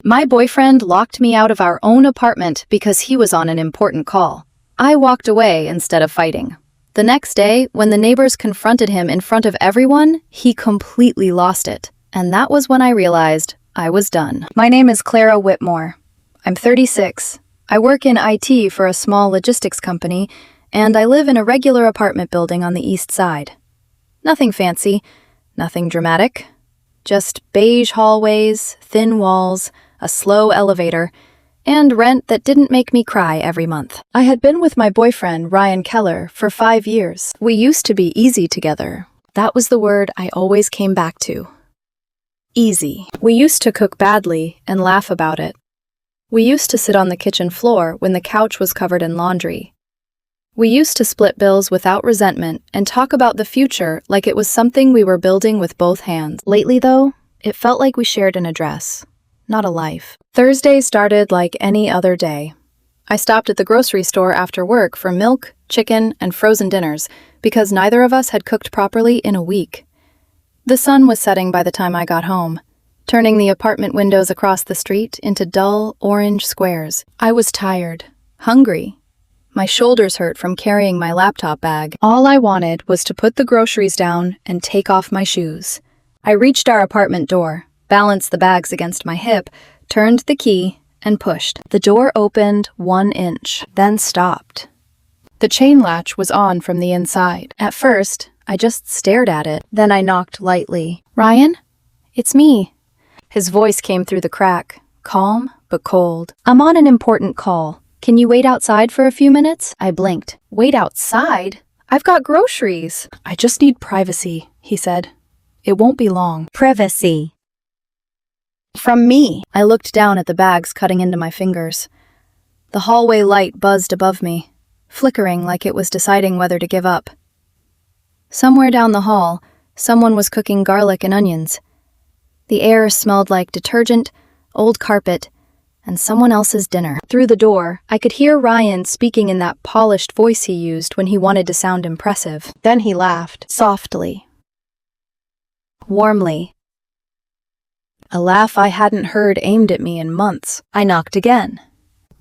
My boyfriend locked me out of our own apartment because he was on an important call. I walked away instead of fighting. The next day, when the neighbors confronted him in front of everyone, he completely lost it. And that was when I realized I was done. My name is Clara Whitmore. I'm 36. I work in IT for a small logistics company, and I live in a regular apartment building on the east side. Nothing fancy, nothing dramatic. Just beige hallways, thin walls, a slow elevator, and rent that didn't make me cry every month. I had been with my boyfriend, Ryan Keller, for 5 years. We used to be easy together. That was the word I always came back to. Easy. We used to cook badly and laugh about it. We used to sit on the kitchen floor when the couch was covered in laundry. We used to split bills without resentment and talk about the future like it was something we were building with both hands. Lately, though, it felt like we shared an address, not a life. Thursday started like any other day. I stopped at the grocery store after work for milk, chicken, and frozen dinners because neither of us had cooked properly in a week. The sun was setting by the time I got home, turning the apartment windows across the street into dull orange squares. I was tired, hungry. My shoulders hurt from carrying my laptop bag. All I wanted was to put the groceries down and take off my shoes. I reached our apartment door, balanced the bags against my hip, turned the key, and pushed. The door opened 1 inch, then stopped. The chain latch was on from the inside. At first, I just stared at it. Then I knocked lightly. "Ryan? It's me." His voice came through the crack, calm but cold. "I'm on an important call. Can you wait outside for a few minutes?" I blinked. "Wait outside? I've got groceries." "I just need privacy," he said. "It won't be long." Privacy. From me. I looked down at the bags cutting into my fingers. The hallway light buzzed above me, flickering like it was deciding whether to give up. Somewhere down the hall, someone was cooking garlic and onions. The air smelled like detergent, old carpet, and someone else's dinner. Through the door, I could hear Ryan speaking in that polished voice he used when he wanted to sound impressive. Then he laughed, softly, warmly. A laugh I hadn't heard aimed at me in months. I knocked again.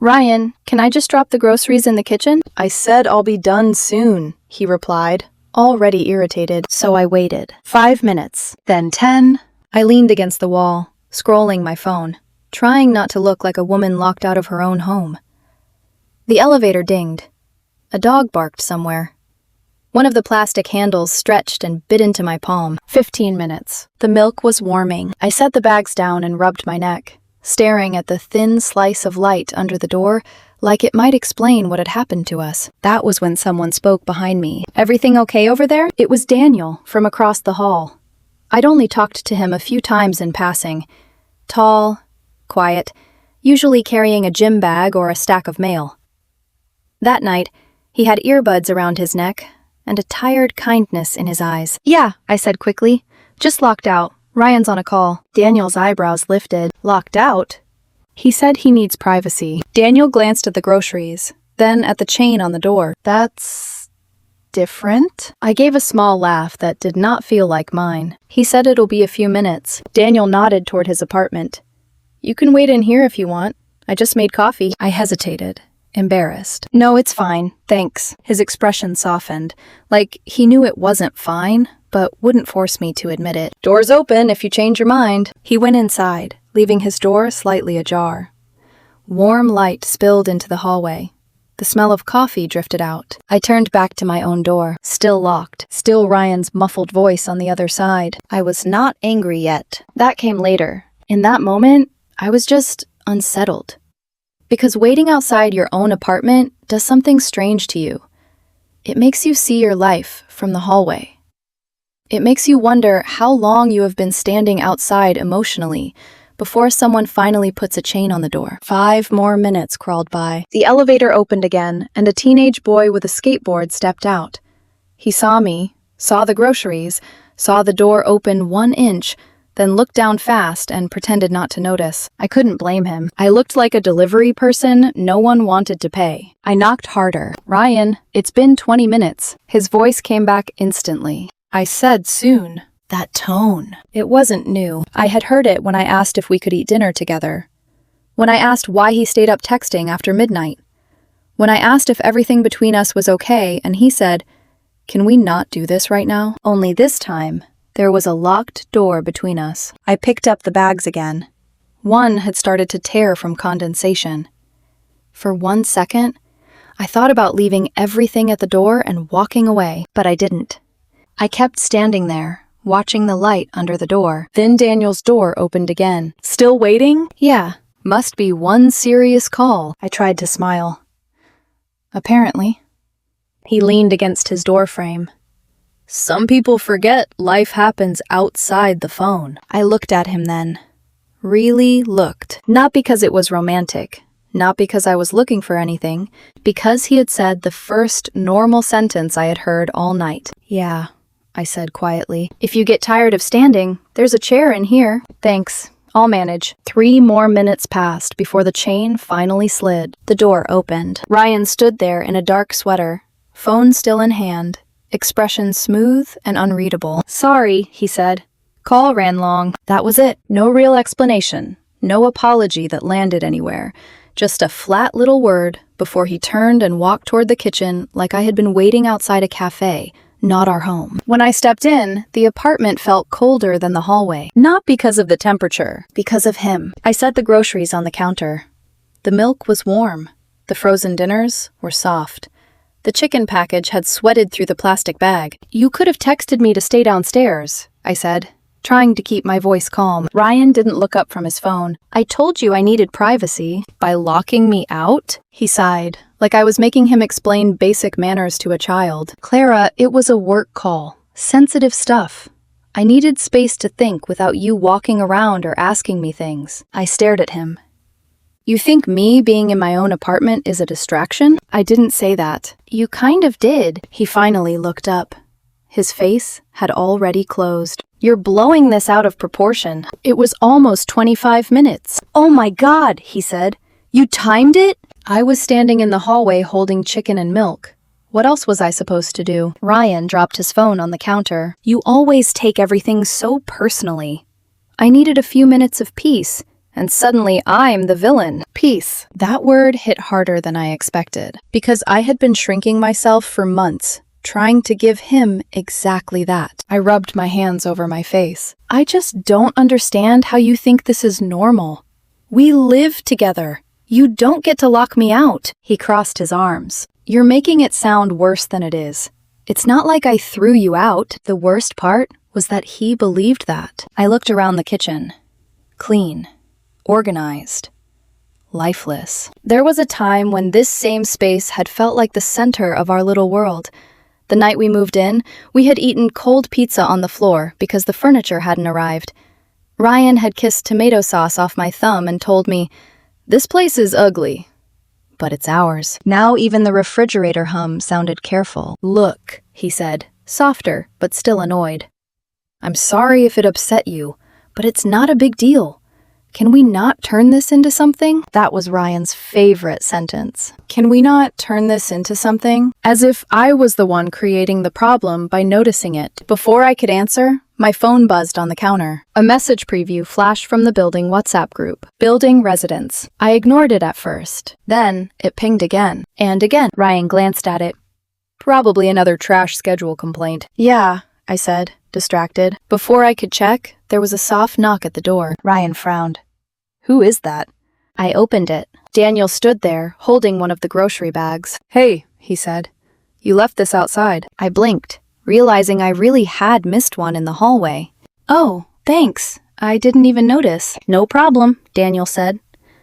"Ryan, can I just drop the groceries in the kitchen?" "I said I'll be done soon," he replied, already irritated. So I waited. 5 minutes, then 10. I leaned against the wall, scrolling my phone, trying not to look like a woman locked out of her own home. The elevator dinged. A dog barked somewhere. One of the plastic handles stretched and bit into my palm. 15 minutes. The milk was warming. I set the bags down and rubbed my neck, staring at the thin slice of light under the door like it might explain what had happened to us. That was when someone spoke behind me. "Everything okay over there?" It was Daniel from across the hall. I'd only talked to him a few times in passing. Tall, quiet, usually carrying a gym bag or a stack of mail. That night, he had earbuds around his neck and a tired kindness in his eyes. "Yeah," I said quickly. "Just locked out. Ryan's on a call." Daniel's eyebrows lifted. "Locked out?" He said he needs privacy. Daniel glanced at the groceries, then at the chain on the door. "That's different?" I gave a small laugh that did not feel like mine. He said it'll be a few minutes. Daniel nodded toward his apartment. "You can wait in here if you want. I just made coffee." I hesitated, embarrassed. "No, it's fine, thanks." His expression softened, like he knew it wasn't fine, but wouldn't force me to admit it. "Door's open if you change your mind." He went inside, leaving his door slightly ajar. Warm light spilled into the hallway. The smell of coffee drifted out. I turned back to my own door, still locked, still Ryan's muffled voice on the other side. I was not angry yet. That came later. In that moment, I was just unsettled. Because waiting outside your own apartment does something strange to you. It makes you see your life from the hallway. It makes you wonder how long you have been standing outside emotionally before someone finally puts a chain on the door. 5 more minutes crawled by. The elevator opened again, and a teenage boy with a skateboard stepped out. He saw me, saw the groceries, saw the door open 1 inch, then looked down fast and pretended not to notice. I couldn't blame him. I looked like a delivery person no one wanted to pay. I knocked harder. "Ryan, it's been 20 minutes. His voice came back instantly. I said soon. That tone. It wasn't new. I had heard it when I asked if we could eat dinner together. When I asked why he stayed up texting after midnight. When I asked if everything between us was okay, and he said, "Can we not do this right now?" Only this time, there was a locked door between us. I picked up the bags again. One had started to tear from condensation. For 1 second, I thought about leaving everything at the door and walking away, but I didn't. I kept standing there, watching the light under the door. Then Daniel's door opened again. Still waiting? Yeah, must be one serious call. I tried to smile. Apparently. He leaned against his doorframe. Some people forget life happens outside the phone. I looked at him then. Really looked. Not because it was romantic. Not because I was looking for anything. Because he had said the first normal sentence I had heard all night. Yeah, I said quietly. If you get tired of standing, there's a chair in here. Thanks. I'll manage. 3 more minutes passed before the chain finally slid. The door opened. Ryan stood there in a dark sweater, phone still in hand, expression smooth and unreadable. Sorry, he said. Call ran long. That was it. No real explanation. No apology that landed anywhere. Just a flat little word before he turned and walked toward the kitchen like I had been waiting outside a cafe, not our home. When I stepped in, the apartment felt colder than the hallway. Not because of the temperature, because of him. I set the groceries on the counter. The milk was warm. The frozen dinners were soft. The chicken package had sweated through the plastic bag. You could have texted me to stay downstairs, I said, trying to keep my voice calm. Ryan didn't look up from his phone. I told you I needed privacy. By locking me out? He sighed, like I was making him explain basic manners to a child. Clara, it was a work call. Sensitive stuff. I needed space to think without you walking around or asking me things. I stared at him. You think me being in my own apartment is a distraction? I didn't say that. You kind of did. He finally looked up. His face had already closed. You're blowing this out of proportion. It was almost 25 minutes. Oh my God, he said. You timed it? I was standing in the hallway holding chicken and milk. What else was I supposed to do? Ryan dropped his phone on the counter. You always take everything so personally. I needed a few minutes of peace, and suddenly I'm the villain. Peace. That word hit harder than I expected, because I had been shrinking myself for months, trying to give him exactly that. I rubbed my hands over my face. I just don't understand how you think this is normal. We live together. You don't get to lock me out. He crossed his arms. You're making it sound worse than it is. It's not like I threw you out. The worst part was that he believed that. I looked around the kitchen. Clean. Organized. Lifeless. There was a time when this same space had felt like the center of our little world. The night we moved in, we had eaten cold pizza on the floor because the furniture hadn't arrived. Ryan had kissed tomato sauce off my thumb and told me, "This place is ugly, but it's ours." Now even the refrigerator hum sounded careful. Look, he said, softer, but still annoyed. I'm sorry if it upset you, but it's not a big deal. Can we not turn this into something? That was Ryan's favorite sentence. Can we not turn this into something? As if I was the one creating the problem by noticing it. Before I could answer, my phone buzzed on the counter. A message preview flashed from the building WhatsApp group. Building residents. I ignored it at first. Then, it pinged again. And again. Ryan glanced at it. Probably another trash schedule complaint. Yeah, I said, distracted. Before I could check, there was a soft knock at the door. Ryan frowned. Who is that? I opened it. Daniel stood there, holding one of the grocery bags. Hey, he said. You left this outside. I blinked, realizing I really had missed one in the hallway. Oh, thanks. I didn't even notice. No problem, Daniel said.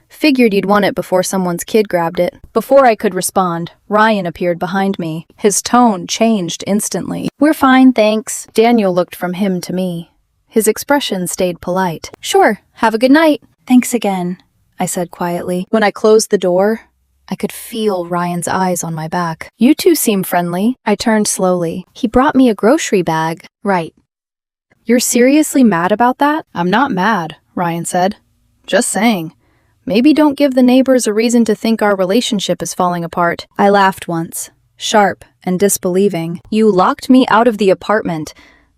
Figured you'd want it before someone's kid grabbed it. Before I could respond, Ryan appeared behind me. His tone changed instantly. We're fine, thanks. Daniel looked from him to me. His expression stayed polite. Sure, have a good night. Thanks again, I said quietly. When I closed the door, I could feel Ryan's eyes on my back. You two seem friendly. I turned slowly. He brought me a grocery bag. Right. You're seriously mad about that? I'm not mad, Ryan said. Just saying. Maybe don't give the neighbors a reason to think our relationship is falling apart. I laughed once, sharp and disbelieving. You locked me out of the apartment.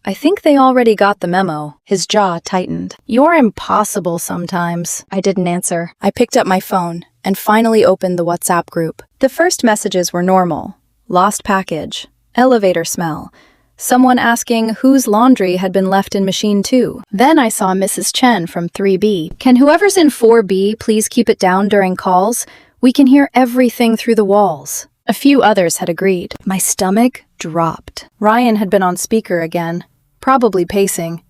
I think they already got the memo. His jaw tightened. You're impossible sometimes. I didn't answer. I picked up my phone and finally opened the WhatsApp group. The first messages were normal. Lost package. Elevator smell. Someone asking whose laundry had been left in machine 2. Then I saw Mrs. Chen from 3B. Can whoever's in 4B please keep it down during calls? We can hear everything through the walls. A few others had agreed. My stomach dropped. Ryan had been on speaker again. Probably pacing.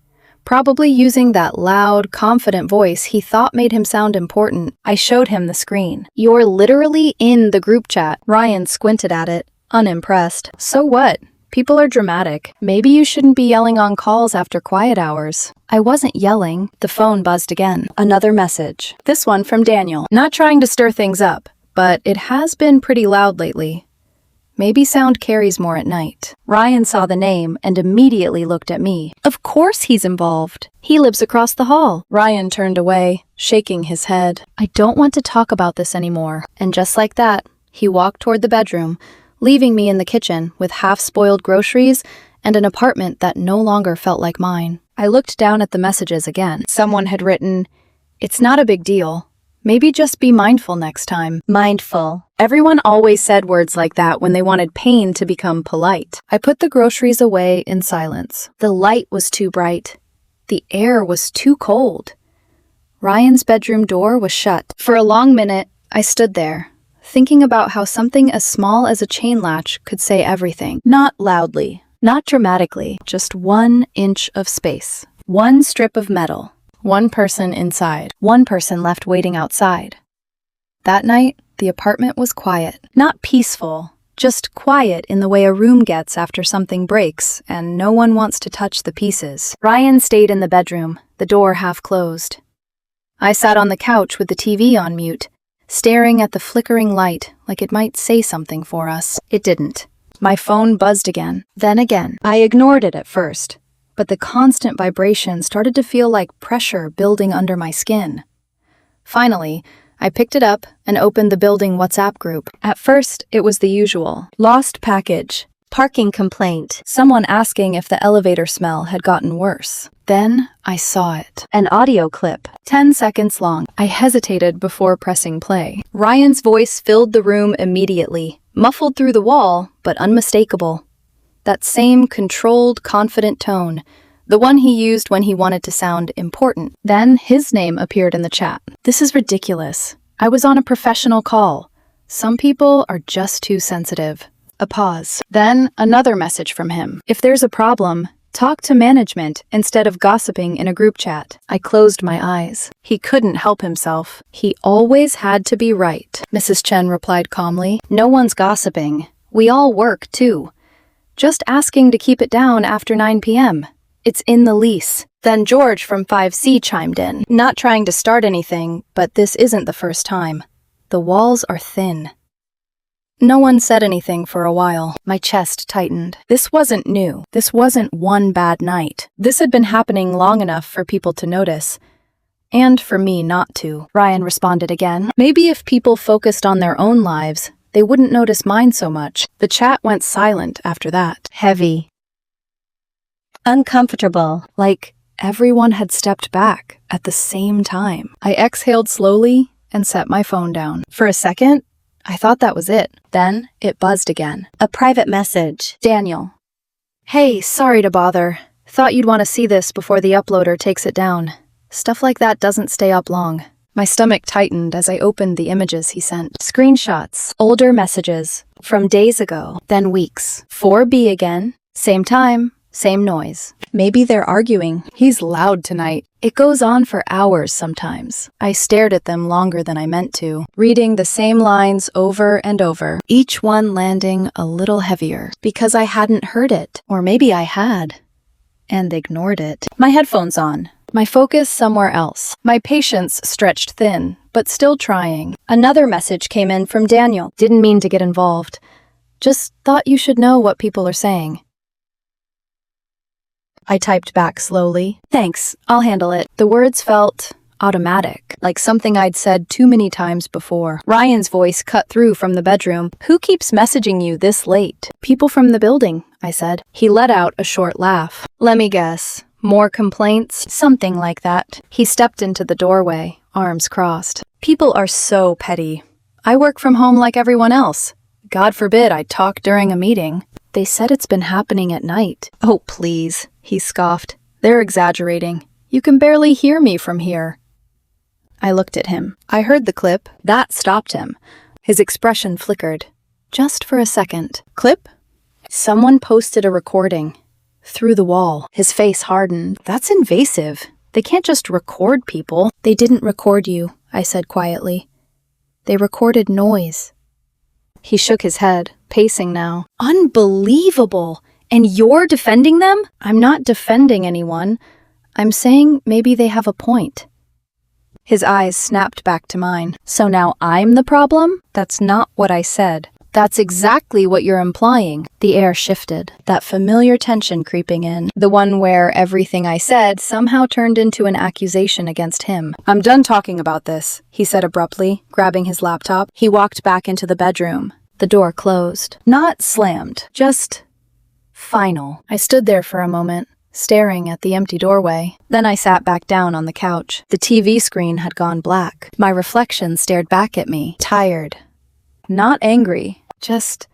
Probably using that loud, confident voice he thought made him sound important. I showed him the screen. You're literally in the group chat. Ryan squinted at it, unimpressed. So what? People are dramatic. Maybe you shouldn't be yelling on calls after quiet hours. I wasn't yelling. The phone buzzed again. Another message. This one from Daniel. Not trying to stir things up, but it has been pretty loud lately. Maybe sound carries more at night. Ryan saw the name and immediately looked at me. Of course he's involved. He lives across the hall. Ryan turned away, shaking his head. I don't want to talk about this anymore. And just like that, he walked toward the bedroom, leaving me in the kitchen with half-spoiled groceries and an apartment that no longer felt like mine. I looked down at the messages again. Someone had written, "It's not a big deal. Maybe just be mindful next time." Mindful. Everyone always said words like that when they wanted pain to become polite. I put the groceries away in silence. The light was too bright. The air was too cold. Ryan's bedroom door was shut. For a long minute, I stood there, thinking about how something as small as a chain latch could say everything. Not loudly, not dramatically, just 1 inch of space. One strip of metal. One person inside. One person left waiting outside. That night, the apartment was quiet. Not peaceful, just quiet in the way a room gets after something breaks and no one wants to touch the pieces. Ryan stayed in the bedroom, the door half closed. I sat on the couch with the TV on mute, staring at the flickering light like it might say something for us. It didn't. My phone buzzed again, then again. I ignored it at first, but the constant vibration started to feel like pressure building under my skin. Finally, I picked it up and opened the building WhatsApp group. At first, it was the usual. Lost package. Parking complaint. Someone asking if the elevator smell had gotten worse. Then I saw it. An audio clip. 10 seconds long. I hesitated before pressing play. Ryan's voice filled the room immediately, muffled through the wall, but unmistakable. That same controlled, confident tone, the one he used when he wanted to sound important. Then his name appeared in the chat. This is ridiculous. I was on a professional call. Some people are just too sensitive. A pause. Then another message from him. If there's a problem, talk to management instead of gossiping in a group chat. I closed my eyes. He couldn't help himself. He always had to be right. Mrs. Chen replied calmly. No one's gossiping. We all work, too. Just asking to keep it down after 9 p.m. It's in the lease. Then George from 5C chimed in. Not trying to start anything, but this isn't the first time. The walls are thin. No one said anything for a while. My chest tightened. This wasn't new. This wasn't one bad night. This had been happening long enough for people to notice. And for me not to. Ryan responded again. Maybe if people focused on their own lives, they wouldn't notice mine so much. The chat went silent after that. Heavy. Uncomfortable. Like everyone had stepped back at the same time. I exhaled slowly and set my phone down. For a second, I thought that was it. Then it buzzed again. A private message. Daniel. Hey, sorry to bother. Thought you'd want to see this before the uploader takes it down. Stuff like that doesn't stay up long. My stomach tightened as I opened the images he sent. Screenshots. Older messages. From days ago. Then weeks. 4B again. Same time. Same noise. Maybe they're arguing. He's loud tonight. It goes on for hours sometimes. I stared at them longer than I meant to, reading the same lines over and over, each one landing a little heavier, because I hadn't heard it. Or maybe I had, and ignored it. My headphones on. My focus somewhere else. My patience stretched thin, but still trying. Another message came in from Daniel. Didn't mean to get involved. Just thought you should know what people are saying. I typed back slowly. Thanks, I'll handle it. The words felt automatic, like something I'd said too many times before. Ryan's voice cut through from the bedroom. Who keeps messaging you this late? People from the building, I said. He let out a short laugh. Let me guess. More complaints? Something like that. He stepped into the doorway, arms crossed. People are so petty. I work from home like everyone else. God forbid I talk during a meeting. They said it's been happening at night. Oh, please, he scoffed. They're exaggerating. You can barely hear me from here. I looked at him. I heard the clip. That stopped him. His expression flickered. Just for a second. Clip? Someone posted a recording. Through the wall. His face hardened. That's invasive. They can't just record people. They didn't record you, I said quietly. They recorded noise. He shook his head, pacing now. Unbelievable! And you're defending them? I'm not defending anyone. I'm saying maybe they have a point. His eyes snapped back to mine. So now I'm the problem? That's not what I said. That's exactly what you're implying. The air shifted, that familiar tension creeping in, the one where everything I said somehow turned into an accusation against him. I'm done talking about this, he said abruptly, grabbing his laptop. He walked back into the bedroom. The door closed. Not slammed, just final. I stood there for a moment, staring at the empty doorway. Then I sat back down on the couch. The TV screen had gone black. My reflection stared back at me, tired. Not angry, just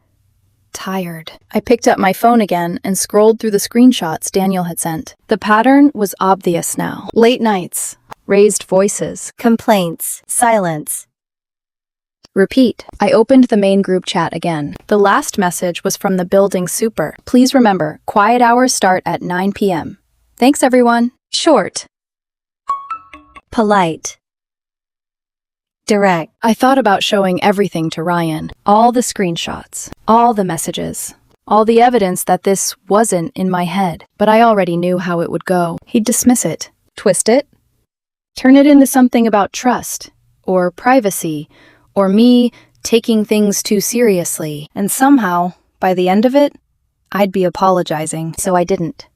tired. I picked up my phone again and scrolled through the screenshots Daniel had sent. The pattern was obvious now. Late nights, raised voices, complaints, silence. Repeat. I opened the main group chat again. The last message was from the building super. Please remember, quiet hours start at 9 p.m. Thanks, everyone. Short. Polite. Direct. I thought about showing everything to Ryan. All the screenshots, all the messages, all the evidence that this wasn't in my head. But I already knew how it would go. He'd dismiss it, twist it, turn it into something about trust, or privacy, or me taking things too seriously. And somehow, by the end of it, I'd be apologizing, so I didn't.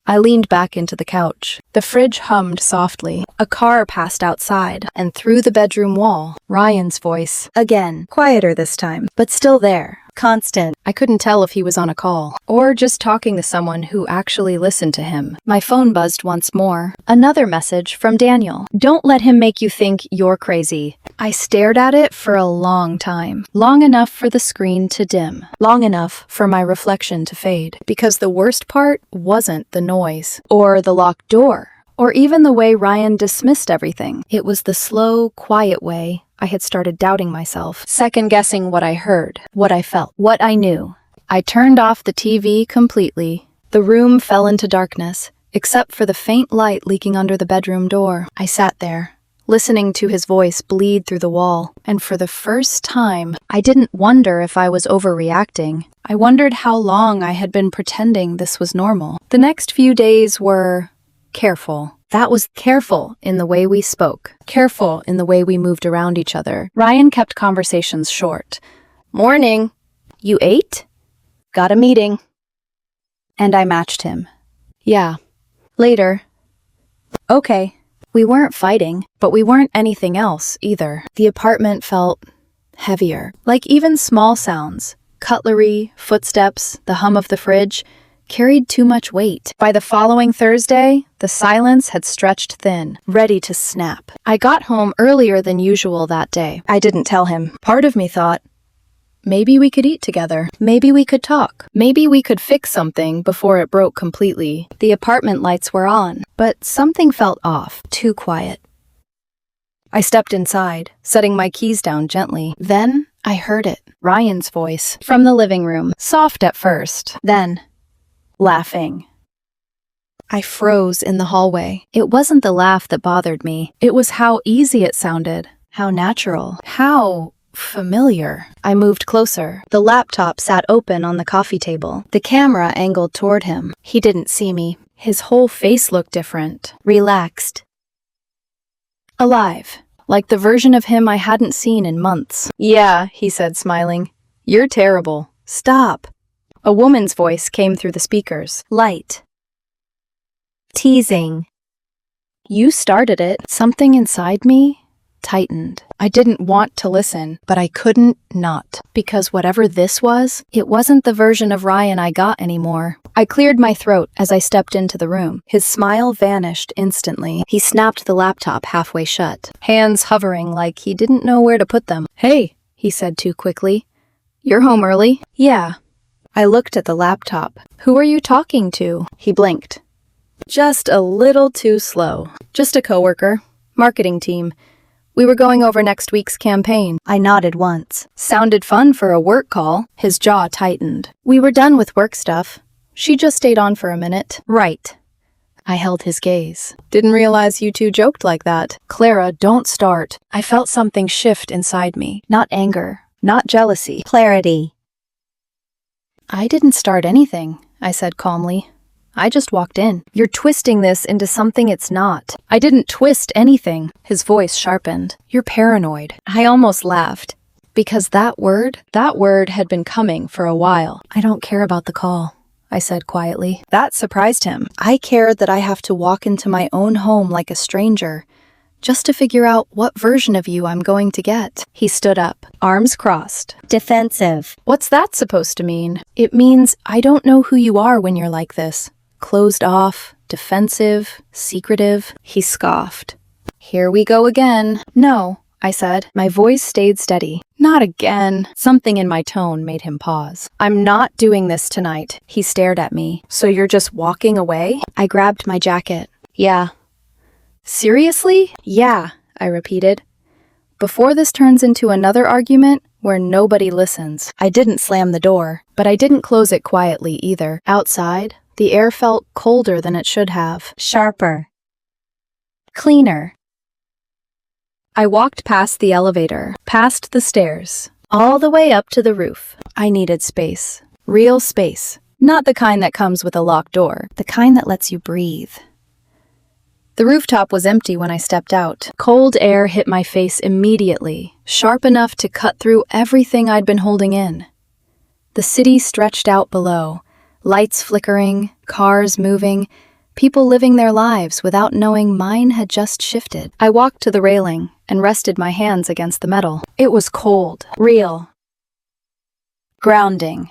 I leaned back into the couch. The fridge hummed softly. A car passed outside, and through the bedroom wall, Ryan's voice. Again, quieter this time, but still there. Constant. I couldn't tell if he was on a call, or just talking to someone who actually listened to him. My phone buzzed once more. Another message from Daniel. Don't let him make you think you're crazy. I stared at it for a long time. Long enough for the screen to dim. Long enough for my reflection to fade. Because the worst part wasn't the noise, or the locked door, or even the way Ryan dismissed everything. It was the slow, quiet way I had started doubting myself, second-guessing what I heard, what I felt, what I knew. I turned off the TV completely. The room fell into darkness, except for the faint light leaking under the bedroom door. I sat there, listening to his voice bleed through the wall, and for the first time, I didn't wonder if I was overreacting. I wondered how long I had been pretending this was normal. The next few days were careful. That was careful in the way we spoke, careful in the way we moved around each other. Ryan kept conversations short. Morning. You ate? Got a meeting. And I matched him. Yeah. Later. Okay. We weren't fighting, but we weren't anything else either. The apartment felt heavier, like even small sounds, cutlery, footsteps, the hum of the fridge, carried too much weight. By the following Thursday, the silence had stretched thin, ready to snap. I got home earlier than usual that day. I didn't tell him. Part of me thought, maybe we could eat together. Maybe we could talk. Maybe we could fix something before it broke completely. The apartment lights were on, but something felt off, too quiet. I stepped inside, setting my keys down gently. Then I heard it, Ryan's voice, from the living room, soft at first, then laughing. I froze in the hallway. It wasn't the laugh that bothered me. It was how easy it sounded, how natural, how familiar. I moved closer. The laptop sat open on the coffee table, the camera angled toward him. He didn't see me. His whole face looked different, relaxed, alive, like the version of him I hadn't seen in months. Yeah, he said, smiling. You're terrible. Stop. A woman's voice came through the speakers. Light. Teasing. You started it. Something inside me tightened. I didn't want to listen, but I couldn't not. Because whatever this was, it wasn't the version of Ryan I got anymore. I cleared my throat as I stepped into the room. His smile vanished instantly. He snapped the laptop halfway shut, hands hovering like he didn't know where to put them. "Hey," he said too quickly. "You're home early?" "Yeah." I looked at the laptop. "Who are you talking to?" He blinked. "Just a little too slow. Just a coworker. Marketing team. We were going over next week's campaign." I nodded once. "Sounded fun for a work call." His jaw tightened. "We were done with work stuff. She just stayed on for a minute." "Right." I held his gaze. "Didn't realize you two joked like that." "Clara, don't start." I felt something shift inside me. Not anger. Not jealousy. Clarity. "I didn't start anything," I said calmly. "I just walked in." "You're twisting this into something it's not." "I didn't twist anything." His voice sharpened. "You're paranoid." I almost laughed. Because that word had been coming for a while. "I don't care about the call," I said quietly. That surprised him. I care that I have to walk into my own home like a stranger, just to figure out what version of you I'm going to get. He stood up, arms crossed. Defensive. "What's that supposed to mean?" "It means I don't know who you are when you're like this. Closed off, defensive, secretive." He scoffed. "Here we go again." "No," I said. My voice stayed steady. "Not again." Something in my tone made him pause. "I'm not doing this tonight." He stared at me. "So you're just walking away?" I grabbed my jacket. "Yeah." "Seriously?" "Yeah," I repeated. "Before this turns into another argument where nobody listens." I didn't slam the door, but I didn't close it quietly either. Outside, the air felt colder than it should have. Sharper. Cleaner. I walked past the elevator, past the stairs, all the way up to the roof. I needed space. Real space. Not the kind that comes with a locked door. The kind that lets you breathe. The rooftop was empty when I stepped out. Cold air hit my face immediately, sharp enough to cut through everything I'd been holding in. The city stretched out below, lights flickering, cars moving, people living their lives without knowing mine had just shifted. I walked to the railing and rested my hands against the metal. It was cold, real, grounding.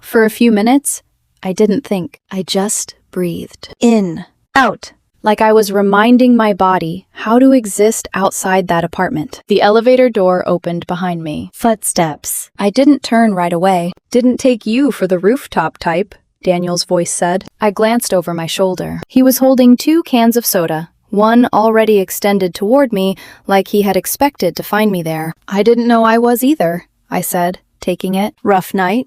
For a few minutes, I didn't think. I just breathed. In, out, like I was reminding my body how to exist outside that apartment. The elevator door opened behind me. Footsteps. I didn't turn right away. "Didn't take you for the rooftop type," Daniel's voice said. I glanced over my shoulder. He was holding 2 cans of soda, one already extended toward me like he had expected to find me there. "I didn't know I was either," I said, taking it. "Rough night?"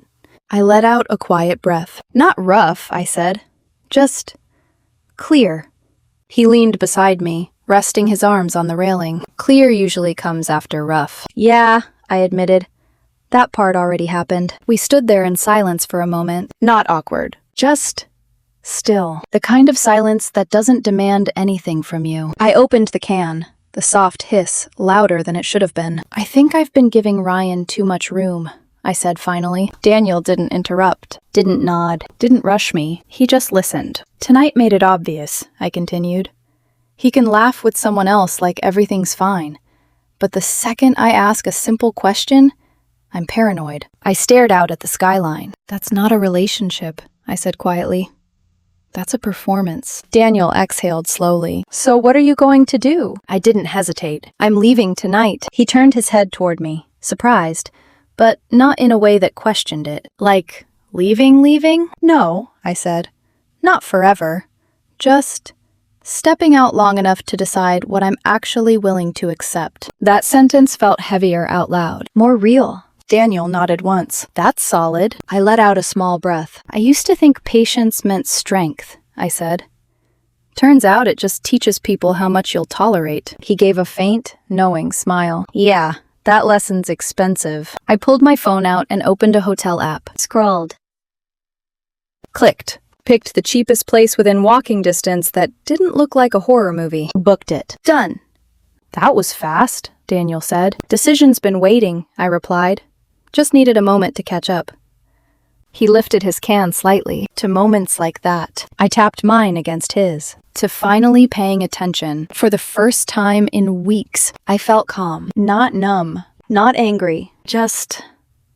I let out a quiet breath. "Not rough," I said. "Just clear." He leaned beside me, resting his arms on the railing. "Clear usually comes after rough." "Yeah," I admitted. That part already happened. We stood there in silence for a moment. Not awkward. Just still. The kind of silence that doesn't demand anything from you. I opened the can, the soft hiss louder than it should have been. "I think I've been giving Ryan too much room," I said finally. Daniel didn't interrupt, didn't nod, didn't rush me. He just listened. "Tonight made it obvious," I continued. "He can laugh with someone else like everything's fine. But the second I ask a simple question, I'm paranoid." I stared out at the skyline. "That's not a relationship," I said quietly. "That's a performance." Daniel exhaled slowly. "So what are you going to do?" I didn't hesitate. "I'm leaving tonight." He turned his head toward me, surprised, but not in a way that questioned it. "Like, leaving? "No," I said. "Not forever. Just stepping out long enough to decide what I'm actually willing to accept." That sentence felt heavier out loud, more real. Daniel nodded once. "That's solid." I let out a small breath. "I used to think patience meant strength," I said. "Turns out it just teaches people how much you'll tolerate." He gave a faint, knowing smile. "Yeah, that lesson's expensive." I pulled my phone out and opened a hotel app. Scrolled. Clicked. Picked the cheapest place within walking distance that didn't look like a horror movie. Booked it. Done. "That was fast," Daniel said. "Decision's been waiting," I replied. Just needed a moment to catch up. He lifted his can slightly. To moments like that, I tapped mine against his. To finally paying attention. For the first time in weeks, I felt calm. Not numb. Not angry. Just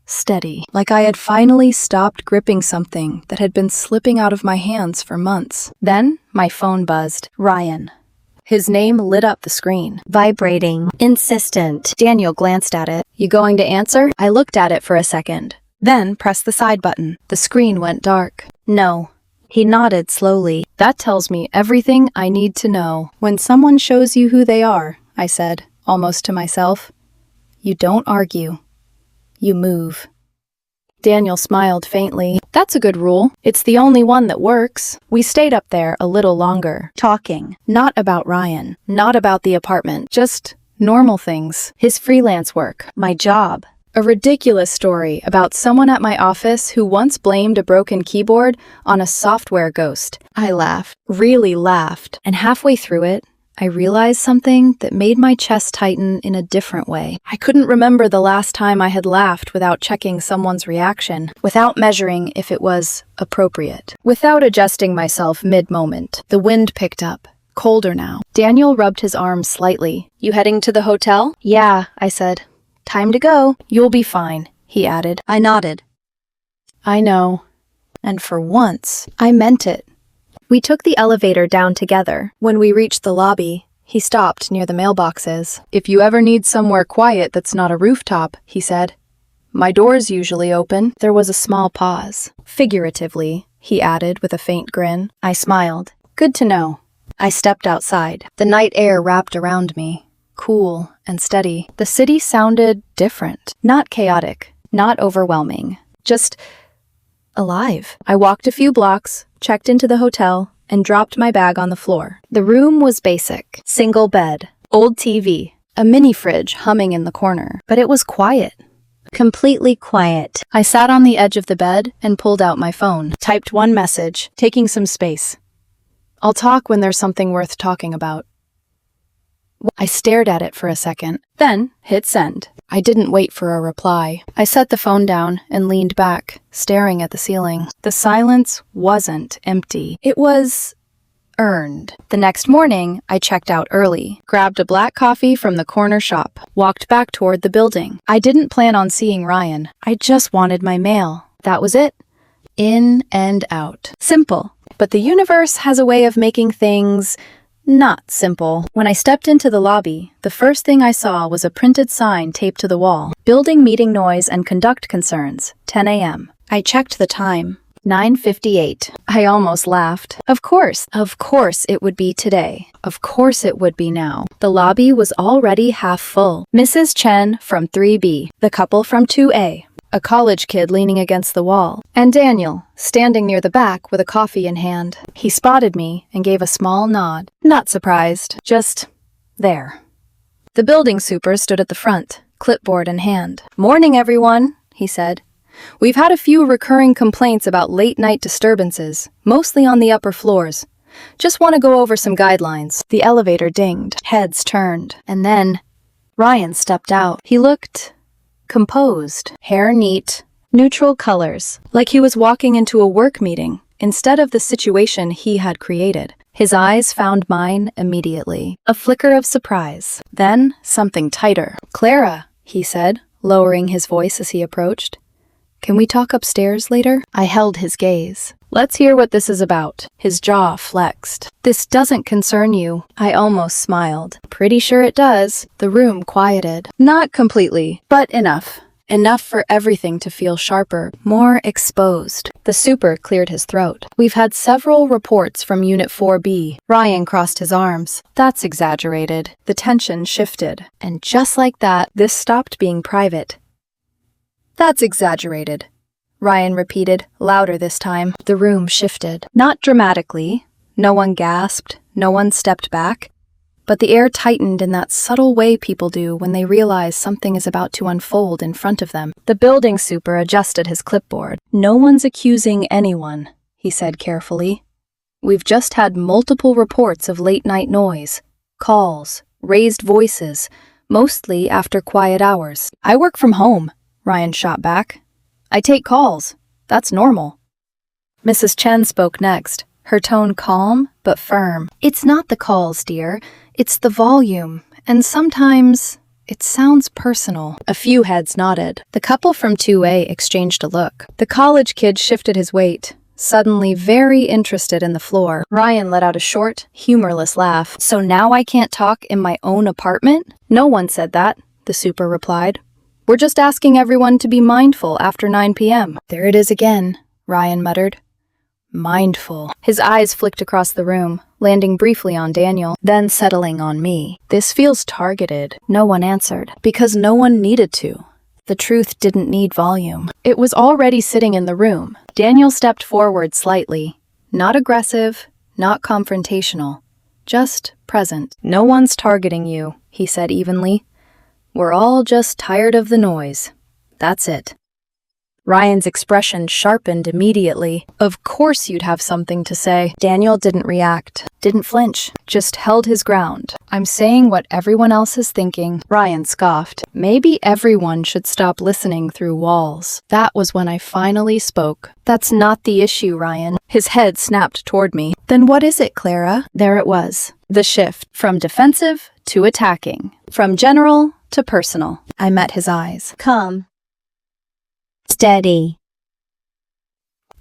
steady. Like I had finally stopped gripping something that had been slipping out of my hands for months. Then, my phone buzzed. Ryan. His name lit up the screen. Vibrating. Insistent. Daniel glanced at it. You going to answer? I looked at it for a second. Then pressed the side button. The screen went dark. No. He nodded slowly. That tells me everything I need to know. When someone shows you who they are, I said, almost to myself, you don't argue. You move. Daniel smiled faintly. That's a good rule. It's the only one that works. We stayed up there a little longer, talking. Not about Ryan. Not about the apartment. Just normal things. His freelance work. My job. A ridiculous story about someone at my office who once blamed a broken keyboard on a software ghost. I laughed. Really laughed. And halfway through it, I realized something that made my chest tighten in a different way. I couldn't remember the last time I had laughed without checking someone's reaction, without measuring if it was appropriate, without adjusting myself mid-moment. The wind picked up, colder now. Daniel rubbed his arm slightly. You heading to the hotel? Yeah, I said. Time to go. You'll be fine, he added. I nodded. I know. And for once, I meant it. We took the elevator down together. When we reached the lobby, he stopped near the mailboxes. If you ever need somewhere quiet that's not a rooftop, he said. My door's usually open. There was a small pause. Figuratively, he added with a faint grin. I smiled. Good to know. I stepped outside. The night air wrapped around me, cool and steady. The city sounded different. Not chaotic, not overwhelming. Just alive. I walked a few blocks, checked into the hotel, and dropped my bag on the floor. The room was basic. Single bed, old TV, a mini fridge humming in the corner. But it was quiet. Completely quiet. I sat on the edge of the bed and pulled out my phone. Typed one message, taking some space. I'll talk when there's something worth talking about. I stared at it for a second, then hit send. I didn't wait for a reply. I set the phone down and leaned back, staring at the ceiling. The silence wasn't empty. It was earned. The next morning, I checked out early, grabbed a black coffee from the corner shop, walked back toward the building. I didn't plan on seeing Ryan. I just wanted my mail. That was it. In and out. Simple. But the universe has a way of making things not simple. When I stepped into the lobby, the first thing I saw was a printed sign taped to the wall. Building meeting noise and conduct concerns, 10 a.m. I checked the time. 9:58. I almost laughed. Of course it would be today. Of course it would be now. The lobby was already half full. Mrs. Chen from 3B, the couple from 2A, a college kid leaning against the wall, and Daniel, standing near the back with a coffee in hand. He spotted me and gave a small nod. Not surprised, just there. The building super stood at the front, clipboard in hand. Morning, everyone, he said. We've had a few recurring complaints about late-night disturbances, mostly on the upper floors. Just want to go over some guidelines. The elevator dinged, heads turned, and then Ryan stepped out. He looked composed, hair neat, neutral colors, like he was walking into a work meeting instead of the situation he had created. His eyes found mine immediately. A flicker of surprise, then something tighter. Clara, he said, lowering his voice as he approached. Can we talk upstairs later? I held his gaze. Let's hear what this is about. His jaw flexed. This doesn't concern you. I almost smiled. Pretty sure it does. The room quieted. Not completely, but enough. Enough for everything to feel sharper, more exposed. The super cleared his throat. We've had several reports from Unit 4B. Ryan crossed his arms. That's exaggerated. The tension shifted. And just like that, this stopped being private. That's exaggerated, Ryan repeated, louder this time. The room shifted. Not dramatically. No one gasped. No one stepped back. But the air tightened in that subtle way people do when they realize something is about to unfold in front of them. The building super adjusted his clipboard. No one's accusing anyone, he said carefully. We've just had multiple reports of late-night noise, calls, raised voices, mostly after quiet hours. I work from home, Ryan shot back. I take calls. That's normal. Mrs. Chen spoke next, her tone calm but firm. It's not the calls, dear. It's the volume, and sometimes it sounds personal. A few heads nodded. The couple from 2A exchanged a look. The college kid shifted his weight, suddenly very interested in the floor. Ryan let out a short, humorless laugh. So now I can't talk in my own apartment? No one said that, the super replied. We're just asking everyone to be mindful after 9 p.m. There it is again, Ryan muttered. Mindful. His eyes flicked across the room, landing briefly on Daniel, then settling on me. This feels targeted. No one answered, because no one needed to. The truth didn't need volume. It was already sitting in the room. Daniel stepped forward slightly. Not aggressive, not confrontational. Just present. No one's targeting you, he said evenly. We're all just tired of the noise. That's it. Ryan's expression sharpened immediately. Of course you'd have something to say. Daniel didn't react, didn't flinch, just held his ground. I'm saying what everyone else is thinking. Ryan scoffed. Maybe everyone should stop listening through walls. That was when I finally spoke. That's not the issue, Ryan. His head snapped toward me. Then what is it, Clara? There it was. The shift from defensive to attacking. From general to personal. I met his eyes. Come. Steady.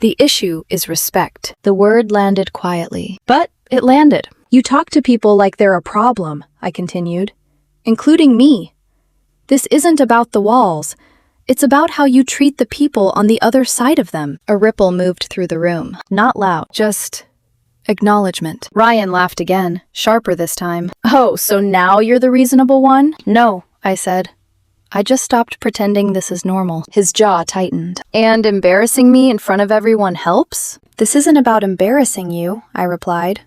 The issue is respect. The word landed quietly, but it landed. You talk to people like they're a problem, I continued, including me. This isn't about the walls. It's about how you treat the people on the other side of them. A ripple moved through the room. Not loud, just acknowledgement. Ryan laughed again, sharper this time. Oh, so now you're the reasonable one? No, I said. I just stopped pretending this is normal. His jaw tightened. And embarrassing me in front of everyone helps? This isn't about embarrassing you, I replied.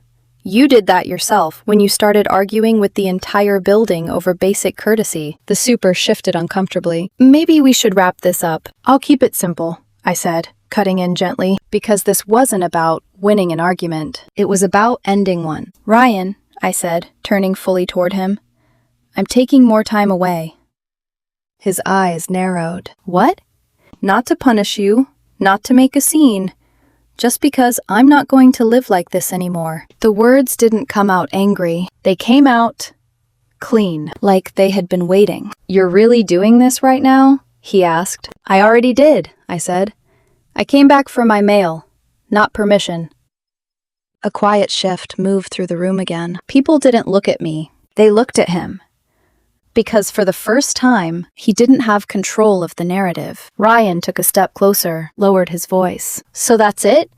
You did that yourself when you started arguing with the entire building over basic courtesy. The super shifted uncomfortably. Maybe we should wrap this up. I'll keep it simple, I said, cutting in gently, because this wasn't about winning an argument. It was about ending one. Ryan, I said, turning fully toward him, I'm taking more time away. His eyes narrowed. What? Not to punish you, not to make a scene, just because I'm not going to live like this anymore. The words didn't come out angry. They came out clean, like they had been waiting. You're really doing this right now? He asked. I already did, I said. I came back for my mail, not permission. A quiet shift moved through the room again. People didn't look at me. They looked at him. Because for the first time, he didn't have control of the narrative. Ryan took a step closer, lowered his voice. So that's it?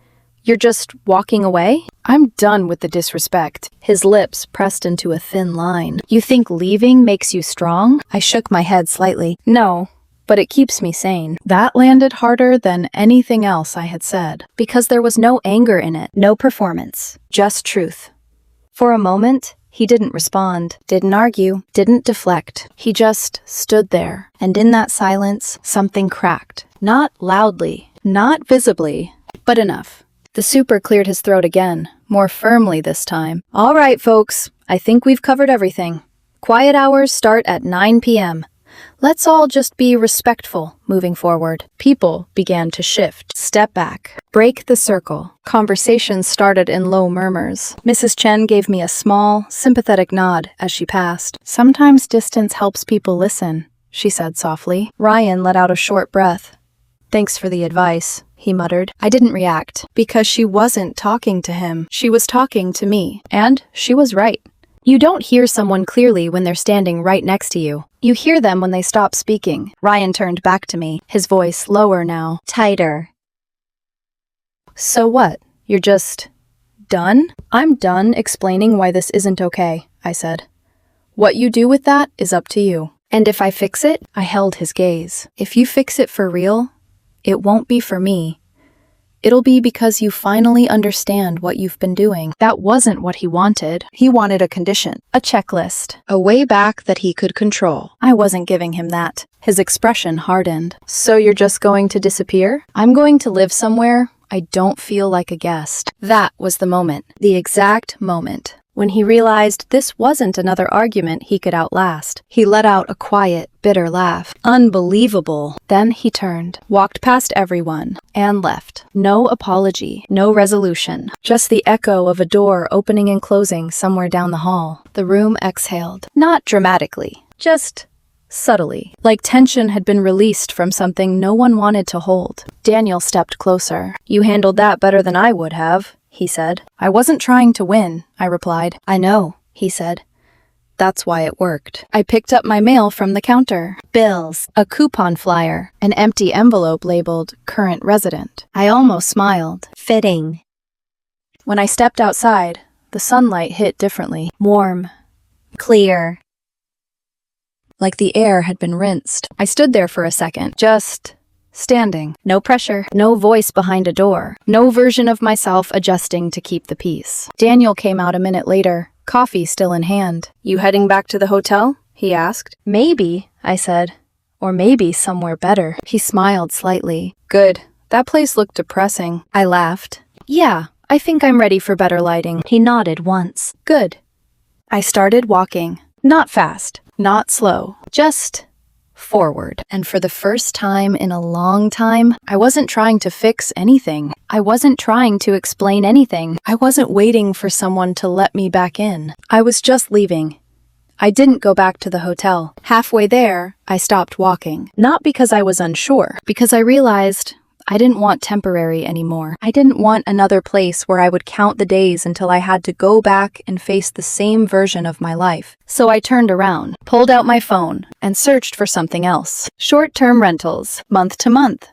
You're just walking away? I'm done with the disrespect. His lips pressed into a thin line. You think leaving makes you strong? I shook my head slightly. No, but it keeps me sane. That landed harder than anything else I had said. Because there was no anger in it, no performance, just truth. For a moment, he didn't respond, didn't argue, didn't deflect. He just stood there. And in that silence, something cracked. Not loudly, not visibly, but enough. The super cleared his throat again, more firmly this time. All right, folks, I think we've covered everything. Quiet hours start at 9 p.m. Let's all just be respectful moving forward. People began to shift, step back, break the circle. Conversations started in low murmurs. Mrs. Chen gave me a small, sympathetic nod as she passed. Sometimes distance helps people listen, she said softly. Ryan let out a short breath. Thanks for the advice, he muttered. I didn't react, because she wasn't talking to him. She was talking to me, and she was right. You don't hear someone clearly when they're standing right next to you. You hear them when they stop speaking. Ryan turned back to me, his voice lower now, tighter. So what? You're just done? I'm done explaining why this isn't okay, I said. What you do with that is up to you. And if I fix it, I held his gaze. If you fix it for real, it won't be for me. It'll be because you finally understand what you've been doing. That wasn't what he wanted. He wanted a condition, a checklist, a way back that he could control. I wasn't giving him that. His expression hardened. So you're just going to disappear? I'm going to live somewhere I don't feel like a guest. That was the moment, the exact moment, When he realized this wasn't another argument he could outlast, he let out a quiet, bitter laugh. Unbelievable. Then he turned, walked past everyone, and left. No apology, no resolution, just the echo of a door opening and closing somewhere down the hall. The room exhaled, not dramatically, just subtly, like tension had been released from something no one wanted to hold. Daniel stepped closer. "You handled that better than I would have," he said. "I wasn't trying to win," I replied. "I know," he said. "That's why it worked." I picked up my mail from the counter. Bills, a coupon flyer, an empty envelope labeled "Current Resident." I almost smiled. Fitting. When I stepped outside, the sunlight hit differently. Warm. Clear. Like the air had been rinsed. I stood there for a second, just standing. No pressure, no voice behind a door, no version of myself adjusting to keep the peace. Daniel came out a minute later, coffee still in hand. "You heading back to the hotel?" he asked. "Maybe," I said. "Or maybe somewhere better." He smiled slightly. "Good. That place looked depressing." I laughed. "Yeah, I think I'm ready for better lighting." He nodded once. "Good." I started walking. Not fast, not slow, just forward. And for the first time in a long time, I wasn't trying to fix anything. I wasn't trying to explain anything. I wasn't waiting for someone to let me back in. I was just leaving. I didn't go back to the hotel. Halfway there, I stopped walking. Not because I was unsure, because I realized I didn't want temporary anymore. I didn't want another place where I would count the days until I had to go back and face the same version of my life. So I turned around, pulled out my phone, and searched for something else. Short-term rentals, month to month.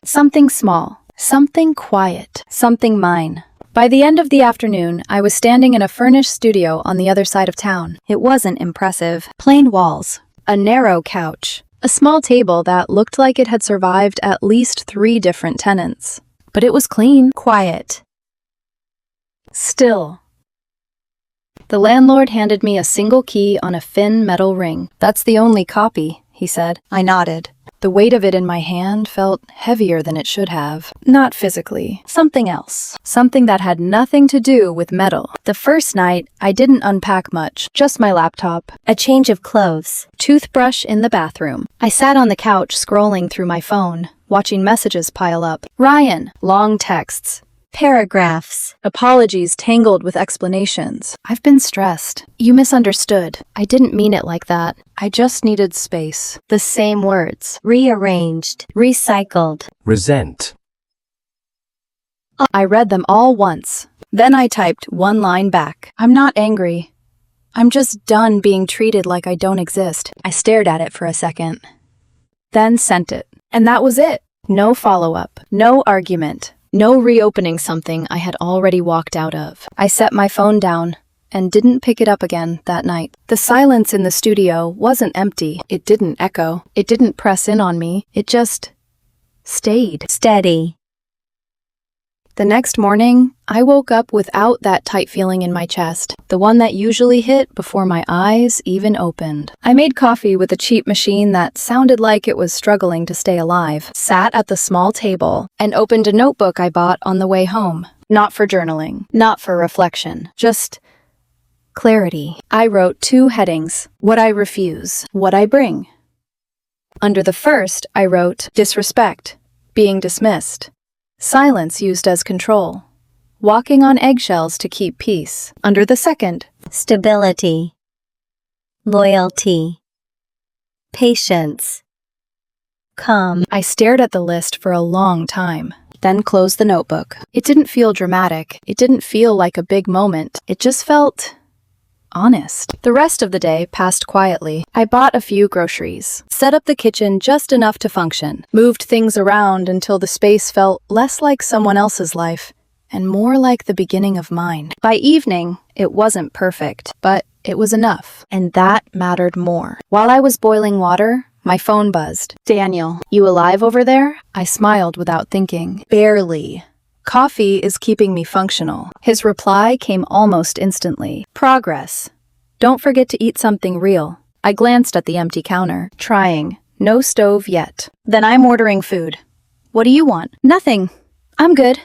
Something small, something quiet, something mine. By the end of the afternoon, I was standing in a furnished studio on the other side of town. It wasn't impressive. Plain walls, a narrow couch, a small table that looked like it had survived at least 3 different tenants. But it was clean, quiet, still. The landlord handed me a single key on a thin metal ring. "That's the only copy," he said. I nodded. The weight of it in my hand felt heavier than it should have. Not physically. Something else. Something that had nothing to do with metal. The first night, I didn't unpack much. Just my laptop, a change of clothes, toothbrush in the bathroom. I sat on the couch scrolling through my phone, watching messages pile up. Ryan. Long texts. Paragraphs. Apologies tangled with explanations. "I've been stressed. You misunderstood. I didn't mean it like that. I just needed space." The same words. Rearranged. Recycled. Resent. I read them all once. Then I typed one line back. "I'm not angry. I'm just done being treated like I don't exist." I stared at it for a second. Then sent it. And that was it. No follow-up. No argument. No reopening something I had already walked out of. I set my phone down and didn't pick it up again that night. The silence in the studio wasn't empty. It didn't echo. It didn't press in on me. It just stayed. Steady. The next morning, I woke up without that tight feeling in my chest, the one that usually hit before my eyes even opened. I made coffee with a cheap machine that sounded like it was struggling to stay alive, sat at the small table, and opened a notebook I bought on the way home. Not for journaling, not for reflection, just clarity. I wrote 2 headings: what I refuse, what I bring. Under the first, I wrote disrespect, being dismissed. Silence used as control. Walking on eggshells to keep peace. Under the second, stability, loyalty, patience, calm. I stared at the list for a long time, then closed the notebook. It didn't feel dramatic. It didn't feel like a big moment. It just felt honest. The rest of the day passed quietly. I bought a few groceries, set up the kitchen just enough to function, moved things around until the space felt less like someone else's life and more like the beginning of mine. By evening, it wasn't perfect, but it was enough, and that mattered more. While I was boiling water, my phone buzzed. "Daniel, you alive over there?" I smiled without thinking. "Barely. Coffee is keeping me functional." His reply came almost instantly. "Progress. Don't forget to eat something real." I glanced at the empty counter, trying. No stove yet. "Then I'm ordering food. What do you want?" "Nothing. I'm good."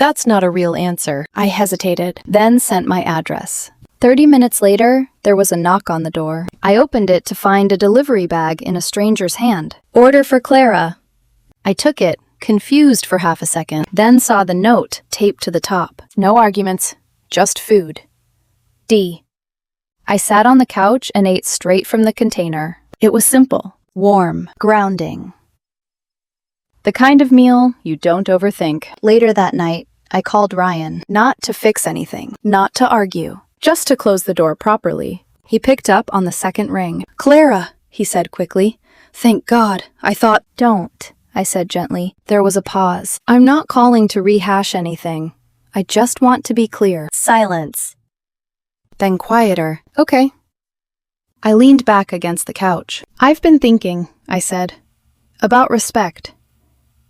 That's not a real answer. I hesitated, then sent my address. 30 minutes later, there was a knock on the door. I opened it to find a delivery bag in a stranger's hand. Order for Clara. I took it, confused for half a second, then saw the note taped to the top. No arguments, just food. D. I sat on the couch and ate straight from the container. It was simple, warm, grounding. The kind of meal you don't overthink. Later that night, I called Ryan, not to fix anything, not to argue, just to close the door properly. He picked up on the second ring. Clara, he said quickly. Thank God, I thought. Don't, I said gently. There was a pause. I'm not calling to rehash anything. I just want to be clear. Silence. Then quieter. Okay. I leaned back against the couch. I've been thinking, I said, about respect.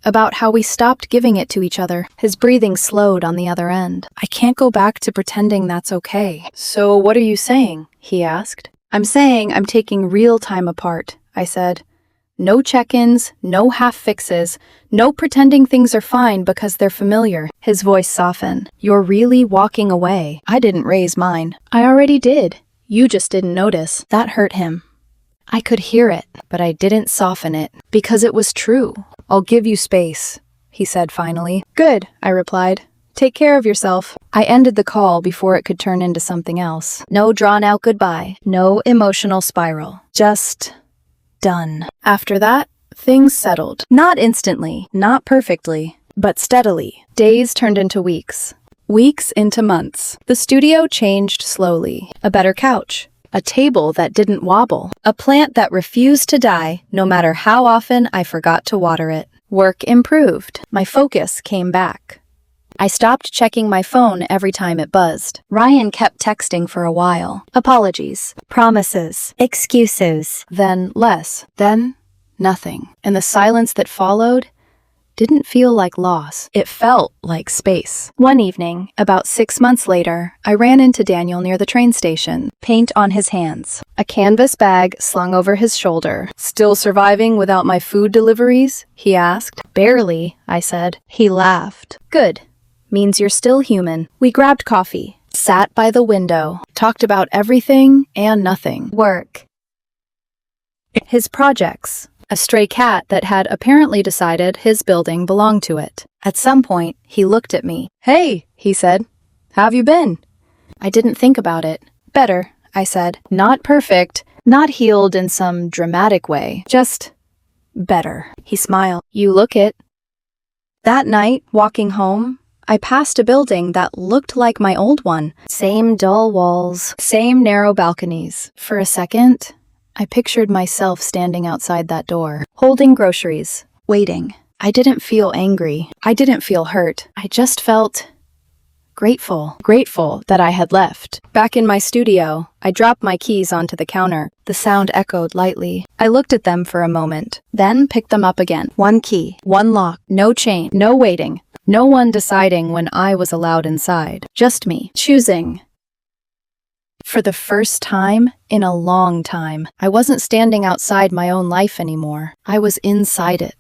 About how we stopped giving it to each other. His breathing slowed on the other end. I can't go back to pretending that's okay. So what are you saying? He asked. I'm saying I'm taking real time apart, I said. No check-ins, no half-fixes, no pretending things are fine because they're familiar. His voice softened. You're really walking away. I didn't raise mine. I already did. You just didn't notice. That hurt him. I could hear it, but I didn't soften it, because it was true. I'll give you space, he said finally. Good, I replied. Take care of yourself. I ended the call before it could turn into something else. No drawn-out goodbye, no emotional spiral. Just done. After that, things settled. Not instantly, not perfectly, but steadily. Days turned into weeks. Weeks into months. The studio changed slowly. A better couch. A table that didn't wobble. A plant that refused to die, no matter how often I forgot to water it. Work improved. My focus came back. I stopped checking my phone every time it buzzed. Ryan kept texting for a while. Apologies. Promises. Excuses. Then less. Then nothing. And the silence that followed didn't feel like loss. It felt like space. One evening, about 6 months later, I ran into Daniel near the train station, paint on his hands, a canvas bag slung over his shoulder. Still surviving without my food deliveries? He asked. Barely, I said. He laughed. Good. Means you're still human. We grabbed coffee, sat by the window, talked about everything and nothing. Work. His projects. A stray cat that had apparently decided his building belonged to it. At some point, he looked at me. Hey, he said. How've you been? I didn't think about it. Better, I said. Not perfect, not healed in some dramatic way. Just better. He smiled. You look it. That night, walking home, I passed a building that looked like my old one. Same dull walls, same narrow balconies. For a second, I pictured myself standing outside that door, holding groceries, waiting. I didn't feel angry. I didn't feel hurt. I just felt grateful that I had left. Back in my studio, I dropped my keys onto the counter. The sound echoed lightly. I looked at them for a moment, then picked them up again. One key, one lock, no chain, no waiting. No one deciding when I was allowed inside. Just me, choosing. For the first time in a long time, I wasn't standing outside my own life anymore. I was inside it.